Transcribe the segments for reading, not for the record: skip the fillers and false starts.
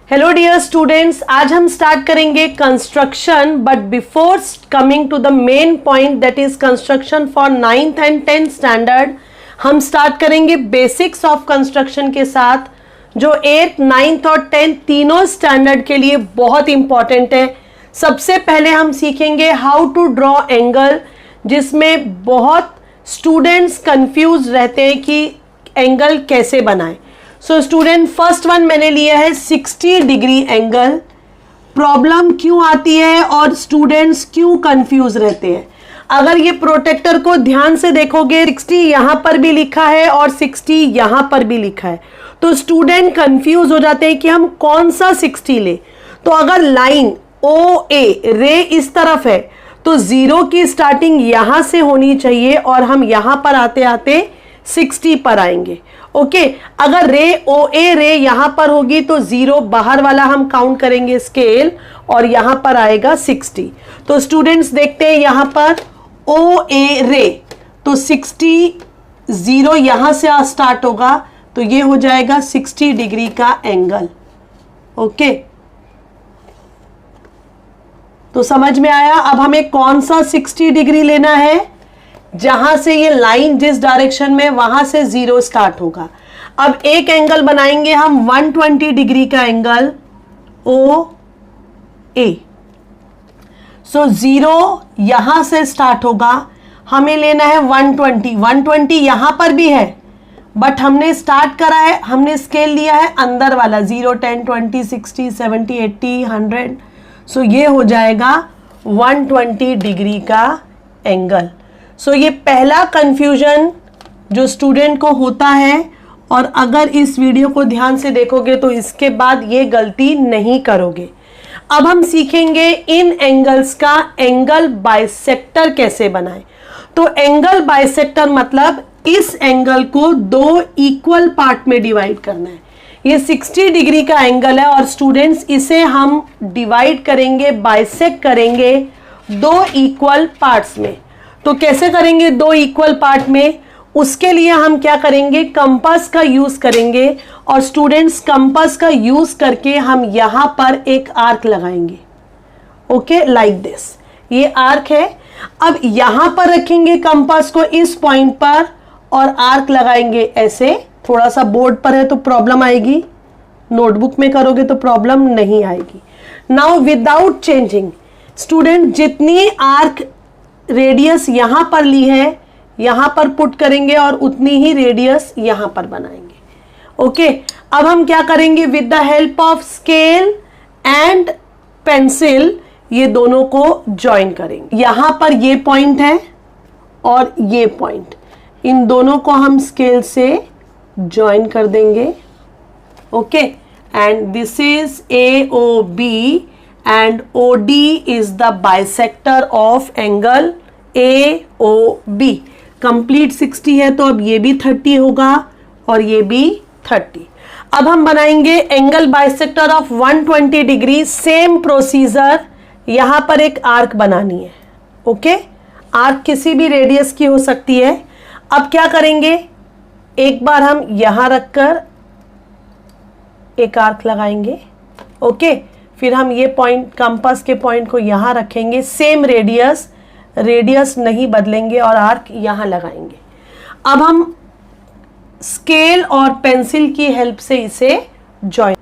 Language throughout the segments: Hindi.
हेलो डियर स्टूडेंट्स, आज हम स्टार्ट करेंगे construction, but before coming to the main point that is construction for 9th and 10th standard, हम स्टार्ट करेंगे बेसिक्स ऑफ कंस्ट्रक्शन के साथ, जो 8th, 9th और 10th तीनों स्टैंडर्ड के लिए बहुत इंपॉर्टेंट है। सबसे पहले हम सीखेंगे हाउ टू ड्रॉ एंगल, जिसमें बहुत स्टूडेंट्स कंफ्यूज रहते हैं कि एंगल कैसे बनाएं। सो स्टूडेंट, फर्स्ट वन मैंने लिया है 60 डिग्री एंगल। प्रॉब्लम क्यों आती है और स्टूडेंट्स क्यों कंफ्यूज रहते हैं? अगर ये प्रोटेक्टर को ध्यान से देखोगे, 60 यहां पर भी लिखा है और 60 यहां पर भी लिखा है, तो स्टूडेंट कंफ्यूज हो जाते हैं कि हम कौन सा 60 ले। तो अगर लाइन ओ ए रे इस तरफ है तो 0 की स्टार्टिंग यहां से होनी चाहिए और हम यहां पर आते आते 60 पर आएंगे। ओके, अगर रे ओ ए रे यहां पर होगी तो 0 बाहर वाला हम काउंट करेंगे स्केल और यहां पर आएगा 60। तो स्टूडेंट्स देखते हैं यहां पर ओ ए रे, तो 60 0 यहां से स्टार्ट होगा, तो ये हो जाएगा 60 डिग्री का एंगल। ओके, तो समझ में आया। अब हमें कौन सा 60 डिग्री लेना है? जहां से ये लाइन जिस डायरेक्शन में, वहां से 0 स्टार्ट होगा। अब एक एंगल बनाएंगे हम 120 डिग्री का एंगल ओ ए। सो 0 यहां से स्टार्ट होगा, हमें लेना है 120। 120 यहां पर भी है, बट हमने स्टार्ट करा है, हमने स्केल लिया है अंदर वाला 0, 10, 20, 60, 70, 80, 100। सो ये हो जाएगा 120 डिग्री का एंगल। सो ये पहला कंफ्यूजन जो स्टूडेंट को होता है, और अगर इस वीडियो को ध्यान से देखोगे तो इसके बाद ये गलती नहीं करोगे। अब हम सीखेंगे इन एंगल्स का एंगल बाइसेक्टर कैसे बनाएं। तो एंगल बाइसेक्टर मतलब इस एंगल को 2 इक्वल पार्ट में डिवाइड करना है। ये 60 डिग्री का एंगल है और स्टूडेंट्स इसे हम डिवाइड करेंगे, बाइसेक्ट करेंगे 2 इक्वल पार्ट्स में। तो कैसे करेंगे 2 इक्वल पार्ट में? उसके लिए हम क्या करेंगे, कंपास का यूज करेंगे। और स्टूडेंट्स, कंपास का यूज करके हम यहां पर एक आर्क लगाएंगे। ओके, लाइक दिस, ये आर्क है। अब यहां पर रखेंगे कंपास को इस पॉइंट पर और आर्क लगाएंगे ऐसे। थोड़ा सा बोर्ड पर है तो प्रॉब्लम आएगी, नोटबुक में करोगे तो प्रॉब्लम नहीं आएगी। नाउ विदाउट चेंजिंग, स्टूडेंट जितनी आर्क रेडियस यहां पर ली है यहां पर पुट करेंगे और उतनी ही रेडियस यहां पर बनाएंगे। ओके, अब हम क्या करेंगे, with the help of scale and pencil ये दोनों को ज्वाइन करेंगे। यहां पर ये पॉइंट है और ये पॉइंट, इन दोनों को हम स्केल से ज्वाइन कर देंगे। Okay, and this is AOB and OD is the bisector of angle AOB। Complete 60 है तो अब ये भी 30 होगा और ये भी 30। अब हम बनाएंगे angle bisector of 120 degree. Same procedure, यहां पर एक आर्क बनानी है। ओके, आर्क किसी भी रेडियस की हो सकती है। अब क्या करेंगे, एक बार हम यहां रखकर एक आर्क लगाएंगे। ओके, फिर हम ये पॉइंट, कंपास के पॉइंट को यहां रखेंगे, सेम रेडियस नहीं बदलेंगे और आर्क यहां लगाएंगे। अब हम स्केल और पेंसिल की हेल्प से इसे ज्वाइन।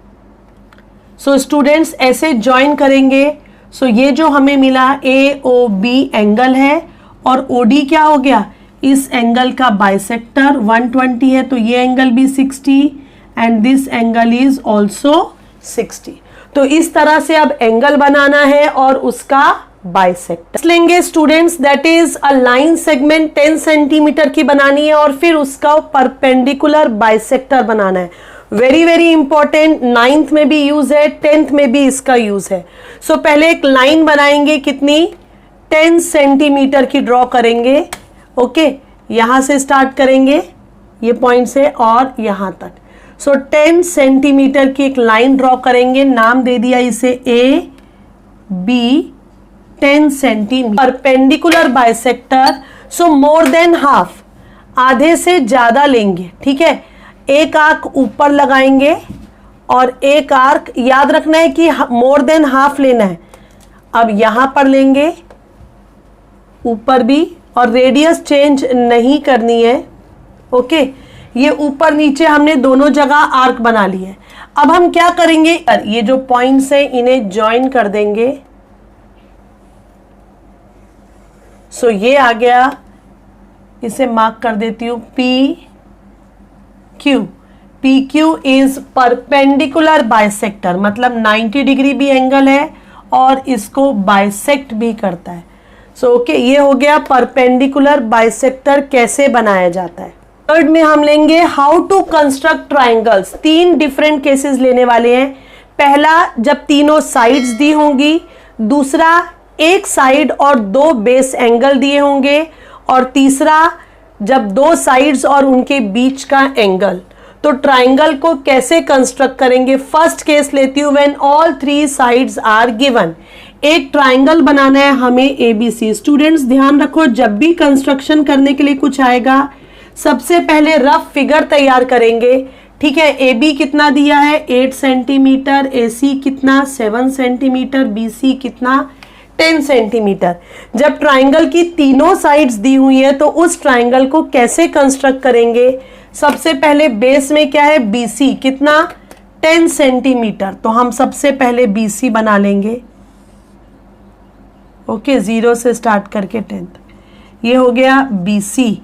सो स्टूडेंट्स, ऐसे ज्वाइन करेंगे। सो ये जो हमें मिला AOB एंगल है और OD क्या हो गया, इस एंगल का बाइसेक्टर 120 है, तो ये एंगल भी 60 and this angle is also 60। तो इस तरह से अब एंगल बनाना है और उसका बाइसेक्टर लेंगे students, that is a line segment 10 centimetre की बनानी है और फिर उसका परपेंडिकुलर बाइसेक्टर बनाना है। वेरी वेरी इंपॉर्टेंट, 9th में भी यूज है, 10th में भी इसका यूज है। सो पहले एक लाइन बनाएंगे, कितनी, 10 सेंटीमीटर की ड्रॉ करेंगे। ओके, यहां से स्टार्ट करेंगे ये पॉइंट से और यहां तक। सो 10 सेंटीमीटर की एक लाइन ड्रॉ करेंगे, नाम दे दिया इसे AB, 10 सेंटीमीटर परपेंडिकुलर बाइसेक्टर। सो मोर देन हाफ, आधे से ज्यादा लेंगे। ठीक है, एक आंख ऊपर लगाएंगे और एक आर्क, याद रखना है कि मोर देन हाफ लेना है। अब यहां पर लेंगे, ऊपर भी, और रेडियस चेंज नहीं करनी है। ओके, ये ऊपर नीचे हमने दोनों जगह आर्क बना लिए है। अब हम क्या करेंगे, ये जो पॉइंट्स हैं इन्हें ज्वाइन कर देंगे। सो ये आ गया, इसे मार्क कर देती हूं P Q. P Q is perpendicular bisector, मतलब 90 डिग्री भी एंगल है और इसको बाइसेक्ट भी करता है। सो ओके, ये हो गया परपेंडिकुलर बाइसेक्टर कैसे बनाया जाता है। थर्ड में हम लेंगे how to construct triangles. 3 different cases लेने वाले हैं। पहला, जब तीनों साइड्स दी होंगी। दूसरा, एक साइड और 2 बेस एंगल दिए होंगे। और तीसरा, जब 2 साइड्स और उनके बीच का एंगल। तो ट्राइंगल को कैसे कंस्ट्रक्ट करेंगे। फर्स्ट केस लेती हूं, when all 3 sides are given. एक ट्राइंगल बनाना है हमें एबीसी। स्टूडेंट्स ध्यान रखो, जब भी कंस्ट्रक्शन करने के लिए कुछ आएगा, सबसे पहले रफ फिगर तैयार करेंगे। ठीक है, ए बी कितना दिया है 8 सेंटीमीटर, ए सी कितना 7 सेंटीमीटर, बी सी कितना 10 सेंटीमीटर। जब ट्राइंगल की तीनों साइड्स दी हुई है तो उस ट्राइंगल को कैसे कंस्ट्रक्ट करेंगे। सबसे पहले बेस में क्या है, बी सी कितना 10 सेंटीमीटर। तो हम सबसे पहले बी सी बना लेंगे। ओके, 0 से स्टार्ट करके 10 तक। ये हो गया बी सी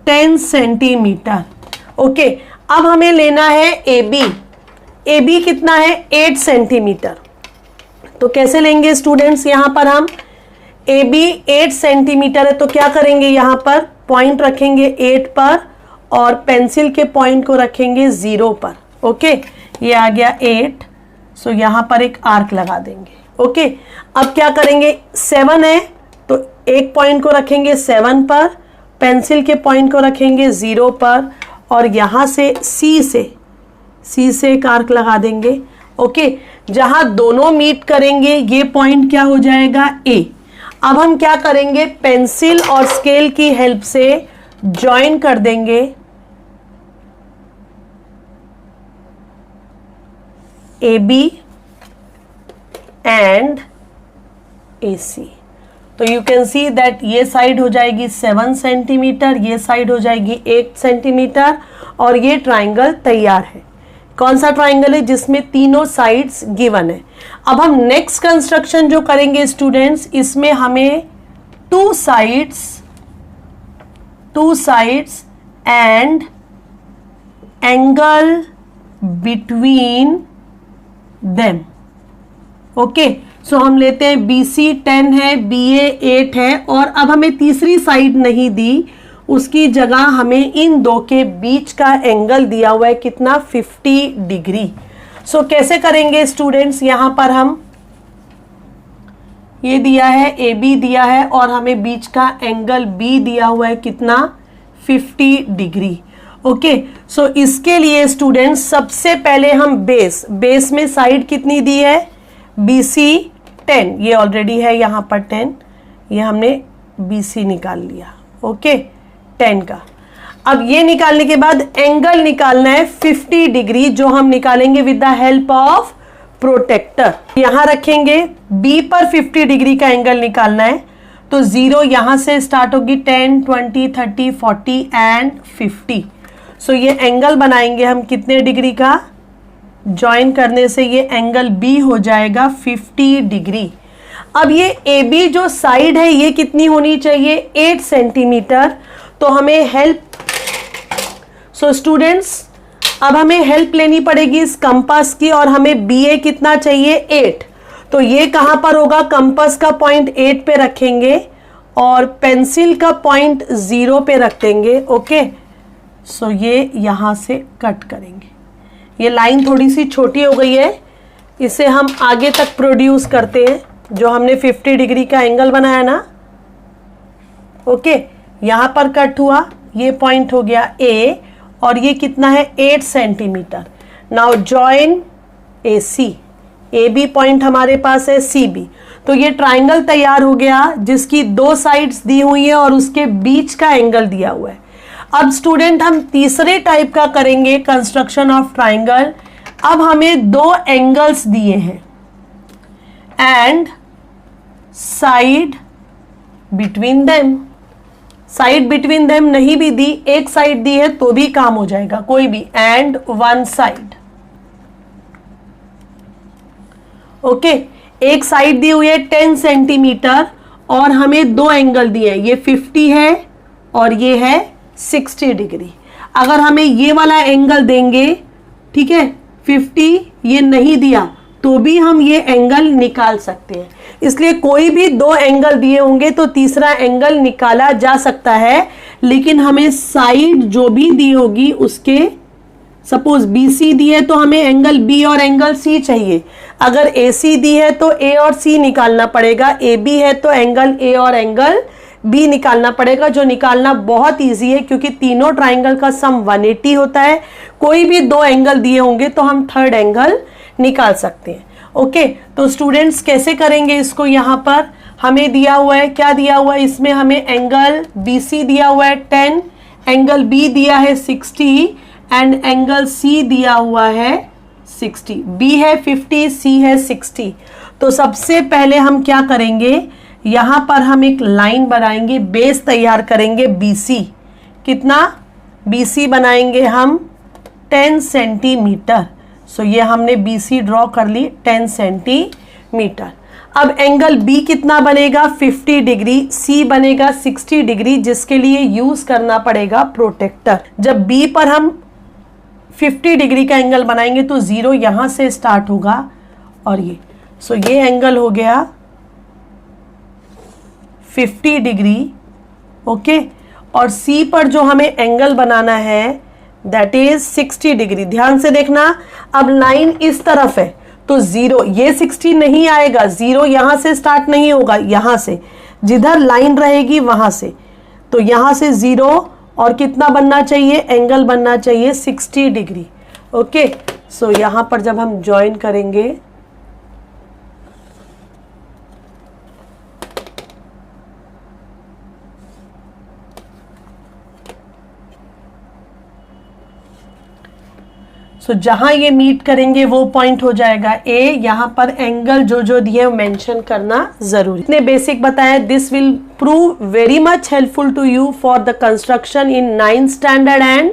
10 सेंटीमीटर। ओके, अब हमें लेना है ए बी। ए बी कितना है 8 सेंटीमीटर। तो कैसे लेंगे स्टूडेंट्स, यहां पर हम ए बी 8 सेंटीमीटर है तो क्या करेंगे, यहां पर पॉइंट रखेंगे 8 पर और पेंसिल के पॉइंट को रखेंगे 0 पर। ओके, ये आ गया 8। सो यहां पर एक आर्क लगा देंगे। ओके, अब क्या करेंगे, 7 है तो एक पॉइंट को रखेंगे 7 पर, पेंसिल के पॉइंट को रखेंगे 0 पर और यहां से सी से एक आर्क लगा देंगे। ओके, जहां दोनों मीट करेंगे ये पॉइंट क्या हो जाएगा, ए। अब हम क्या करेंगे, पेंसिल और स्केल की हेल्प से ज्वाइन कर देंगे। ए बी एंड ए सी। तो यू कैन सी दैट ये साइड हो जाएगी 7 सेंटीमीटर, ये साइड हो जाएगी 8 सेंटीमीटर और ये ट्राइंगल तैयार है। कौन सा ट्राइंगल है, जिसमें तीनों साइड्स गिवन है। अब हम नेक्स्ट कंस्ट्रक्शन जो करेंगे स्टूडेंट्स, इसमें हमें 2 sides and angle between them. Okay, so हम लेते हैं बी सी 10 है, बी ए 8 है और अब हमें तीसरी साइड नहीं दी, उसकी जगह हमें इन दो के बीच का एंगल दिया हुआ है कितना 50 डिग्री। सो कैसे करेंगे स्टूडेंट्स, यहां पर हम ये दिया है ए बी दिया है और हमें बीच का एंगल बी दिया हुआ है कितना 50 डिग्री। ओके, सो इसके लिए स्टूडेंट्स सबसे पहले हम बेस में साइड कितनी दी है, बी सी 10, ये ऑलरेडी है यहां पर 10, ये हमने बी सी निकाल लिया। ओके, 10 का। अब ये निकालने के बाद एंगल निकालना है 50 डिग्री, जो हम निकालेंगे with the help of protractor. यहां रखेंगे, बी पर 50 डिग्री का एंगल निकालना है तो 0 यहां से स्टार्ट होगी, 10, 20, 30, 40 एंड 50। सो ये एंगल बनाएंगे हम कितने डिग्री का, ज्वाइन करने से ये एंगल बी हो जाएगा 50 डिग्री। अब ये ए बी जो साइड है ये कितनी होनी चाहिए 8 सेंटीमीटर। तो हमें स्टूडेंट्स अब हमें हेल्प लेनी पड़ेगी इस कंपास की और हमें बी ए कितना चाहिए 8। तो ये कहां पर होगा, कंपास का पॉइंट 8 पे रखेंगे और पेंसिल का पॉइंट 0 पे रख देंगे। ओके, सो ये यहां से कट करेंगे। ये लाइन थोड़ी सी छोटी हो गई है, इसे हम आगे तक प्रोड्यूस करते हैं, जो हमने 50 डिग्री का एंगल बनाया ना। ओके, यहां पर कट हुआ, ये पॉइंट हो गया ए और ये कितना है 8 centimetre. Now join A C, A B point हमारे पास है सी बी। तो ये ट्राइंगल तैयार हो गया जिसकी 2 साइड्स दी हुई है और उसके बीच का एंगल दिया हुआ है। अब स्टूडेंट हम तीसरे टाइप का करेंगे कंस्ट्रक्शन ऑफ ट्राइंगल। अब हमें दो एंगल्स दिए हैं and side between them, side between them नहीं भी दी, एक साइड दी है तो भी काम हो जाएगा, कोई भी, एंड वन साइड। ओके, एक साइड दी हुई है 10 सेंटीमीटर और हमें दो एंगल दिए हैं, ये 50 है और ये है 60 डिग्री। अगर हमें ये वाला एंगल देंगे, ठीक है, 50, ये नहीं दिया तो भी हम ये एंगल निकाल सकते हैं। इसलिए कोई भी दो एंगल दिए होंगे तो तीसरा एंगल निकाला जा सकता है, लेकिन हमें साइड जो भी दी होगी उसके, सपोज BC दी है तो हमें एंगल B और एंगल C चाहिए। अगर AC दी है तो A और C निकालना पड़ेगा, AB है तो एंगल A और एंगल B निकालना पड़ेगा, जो निकालना बहुत इजी है क्योंकि तीनों ट्राइंगल का सम 180 होता है। कोई भी दो एंगल दिए होंगे तो हम थर्ड एंगल निकाल सकते हैं। ओके, तो स्टूडेंट्स कैसे करेंगे इसको? यहाँ पर हमें दिया हुआ है, क्या दिया हुआ है इसमें? हमें एंगल BC दिया हुआ है 10, एंगल B दिया है 60 एंड एंगल C दिया हुआ है 60। B है 50, C है 60। तो सबसे पहले हम क्या करेंगे, यहाँ पर हम एक लाइन बनाएंगे, बेस तैयार करेंगे BC। कितना? BC बनाएंगे हम 10 सेंटीमीटर। सो ये हमने BC ड्रॉ कर ली 10 सेंटीमीटर। अब एंगल B कितना बनेगा? 50 डिग्री, C बनेगा 60 डिग्री, जिसके लिए यूज करना पड़ेगा प्रोटेक्टर। जब B पर हम 50 डिग्री का एंगल बनाएंगे तो 0 यहां से स्टार्ट होगा और ये, सो ये एंगल हो गया 50 डिग्री। ओके, और C पर जो हमें एंगल बनाना है दैट इज 60 डिग्री। ध्यान से देखना, अब लाइन इस तरफ है तो 0, ये 60 नहीं आएगा, 0 यहां से स्टार्ट नहीं होगा, यहां से जिधर लाइन रहेगी वहां से, तो यहां से 0 और कितना बनना चाहिए? एंगल बनना चाहिए 60 डिग्री। ओके, सो यहां पर जब हम ज्वाइन करेंगे सो जहां ये मीट करेंगे वो पॉइंट हो जाएगा A। यहां पर एंगल जो जो दिए मेंशन करना जरूरी। इतने बेसिक बताया। This will prove very much helpful to you for the construction in 9th standard and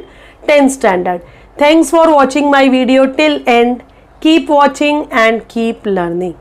10th standard. Thanks for watching my video till end. Keep watching and keep learning.